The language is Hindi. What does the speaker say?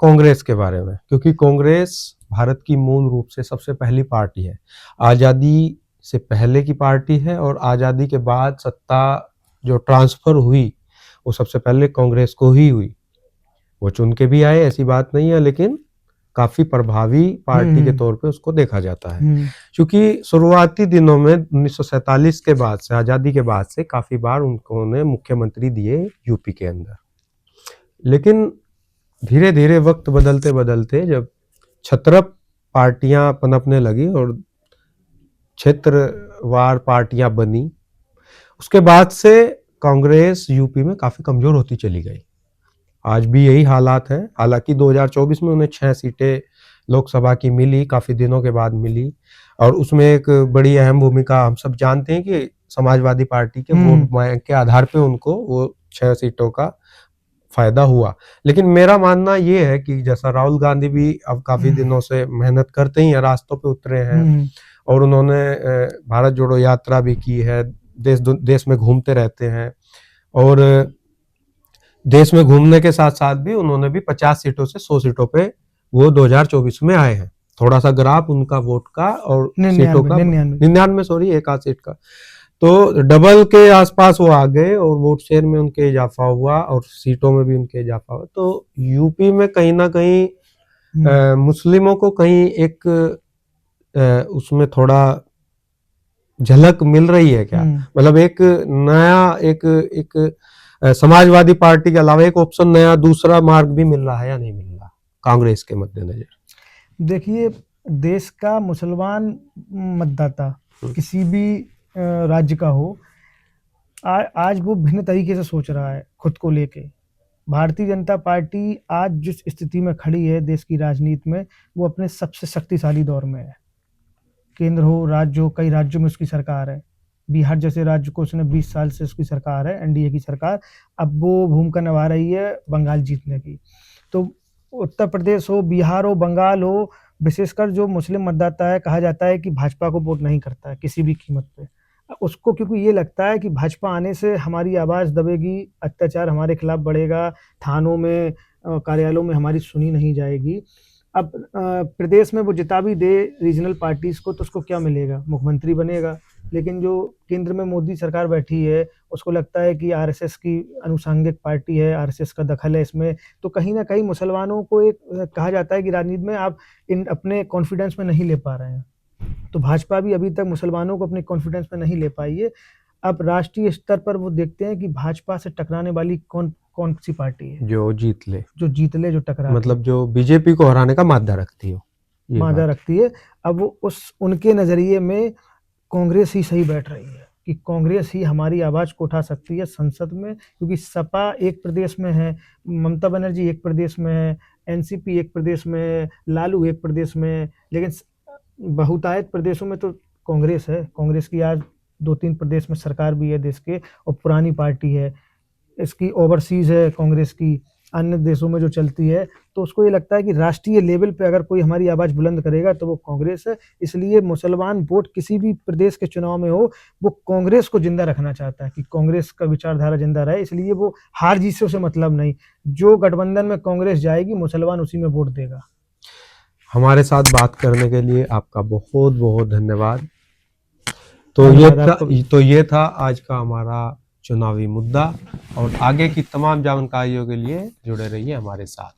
कांग्रेस के बारे में, क्योंकि कांग्रेस भारत की मूल रूप से सबसे पहली पार्टी है, आज़ादी से पहले की पार्टी है, और आज़ादी के बाद सत्ता जो ट्रांसफर हुई वो सबसे पहले कांग्रेस को ही हुई। वो चुन के भी आए, ऐसी बात नहीं है, लेकिन काफी प्रभावी पार्टी के तौर पे उसको देखा जाता है। क्योंकि शुरुआती दिनों में 1947 के बाद से, आजादी के बाद से काफी बार उन्होंने मुख्यमंत्री दिए यूपी के अंदर, लेकिन धीरे धीरे वक्त बदलते बदलते जब छत्रप पार्टियां पनपने लगी और क्षेत्रवार पार्टियां बनी, उसके बाद से कांग्रेस यूपी में काफी कमजोर होती चली गई। आज भी यही हालात है। हालांकि 2024 में उन्हें 6 सीटें लोकसभा की मिली, काफी दिनों के बाद मिली, और उसमें एक बड़ी अहम भूमिका हम सब जानते हैं कि समाजवादी पार्टी के वोट बैंक के आधार पे उनको वो 6 सीटों का फायदा हुआ। लेकिन मेरा मानना ये है कि जैसा राहुल गांधी भी अब काफी दिनों से मेहनत करते ही रास्तों पे उतरे हैं, और उन्होंने भारत जोड़ो यात्रा भी की है, देश में घूमते रहते हैं, और देश में घूमने के साथ साथ भी उन्होंने भी 50 सीटों से 100 सीटों पे वो 2024 में आए हैं। थोड़ा सा ग्राफ उनका वोट का और सीटों का 99 सॉरी, एक आध सीट का, तो डबल के आसपास वो आ गए, और वोट शेयर में उनके इजाफा हुआ और सीटों में भी उनके इजाफा हुआ। तो यूपी में कहीं ना कहीं मुस्लिमों को कहीं एक उसमें थोड़ा झलक मिल रही है क्या, मतलब एक नया एक समाजवादी पार्टी के अलावा एक ऑप्शन, नया दूसरा मार्ग भी मिल रहा है या नहीं मिल रहा कांग्रेस के मद्देनजर? देखिए, देश का मुसलमान मतदाता किसी भी राज्य का हो, आज वो भिन्न तरीके से सोच रहा है खुद को लेके। भारतीय जनता पार्टी आज जिस स्थिति में खड़ी है देश की राजनीति में, वो अपने सबसे शक्तिशाली दौर में है। केंद्र हो, राज्य हो, कई राज्यों में उसकी सरकार है। बिहार जैसे राज्य को उसने 20 साल से उसकी सरकार है, एनडीए की सरकार। अब वो भूमिका निभा रही है बंगाल जीतने की। तो उत्तर प्रदेश हो, बिहार हो, बंगाल हो, विशेषकर जो मुस्लिम मतदाता है, कहा जाता है कि भाजपा को वोट नहीं करता है किसी भी कीमत पे। उसको क्योंकि ये लगता है कि भाजपा आने से हमारी आवाज़ दबेगी, अत्याचार हमारे खिलाफ बढ़ेगा, थानों में, कार्यालयों में हमारी सुनी नहीं जाएगी। अब प्रदेश में वो जिता भी दे रीजनल पार्टीज को, तो उसको क्या मिलेगा? मुख्यमंत्री बनेगा। लेकिन जो केंद्र में मोदी सरकार बैठी है, उसको लगता है कि आरएसएस की अनुषंगिक पार्टी है, आरएसएस का दखल है इसमें। तो कहीं ना कहीं मुसलमानों को एक कहा जाता है कि राजनीति में आप इन अपने कॉन्फिडेंस में नहीं ले पा रहे हैं। तो भाजपा भी अभी तक मुसलमानों को अपने कॉन्फिडेंस में नहीं ले पाई है। अब राष्ट्रीय स्तर पर वो देखते हैं कि भाजपा से टकराने वाली कौन सी पार्टी है जो जीत ले, जो टकरा, मतलब जो बीजेपी को हराने का मादा रखती हो, मादा रखती है। अब वो उनके नजरिए में कांग्रेस ही सही बैठ रही है कि कांग्रेस ही हमारी आवाज को उठा सकती है संसद में, क्योंकि सपा एक प्रदेश में है, ममता बनर्जी एक प्रदेश में है, एनसीपी एक प्रदेश में है, लालू एक प्रदेश में है, लेकिन बहुतायत प्रदेशों में तो कांग्रेस है। कांग्रेस की आज 2-3 प्रदेश में सरकार भी है देश के, और पुरानी पार्टी है। इसकी ओवरसीज है कांग्रेस की, अन्य देशों में जो चलती है। तो उसको ये लगता है कि राष्ट्रीय लेवल पे अगर कोई हमारी आवाज़ बुलंद करेगा तो वो कांग्रेस है। इसलिए मुसलमान वोट किसी भी प्रदेश के चुनाव में हो, वो कांग्रेस को जिंदा रखना चाहता है कि कांग्रेस का विचारधारा जिंदा रहे। इसलिए वो हार जीत से उसे मतलब नहीं, जो गठबंधन में कांग्रेस जाएगी मुसलमान उसी में वोट देगा। हमारे साथ बात करने के लिए आपका बहुत बहुत धन्यवाद। तो ये था आज का हमारा चुनावी मुद्दा, और आगे की तमाम जानकारियों के लिए जुड़े रहिए हमारे साथ।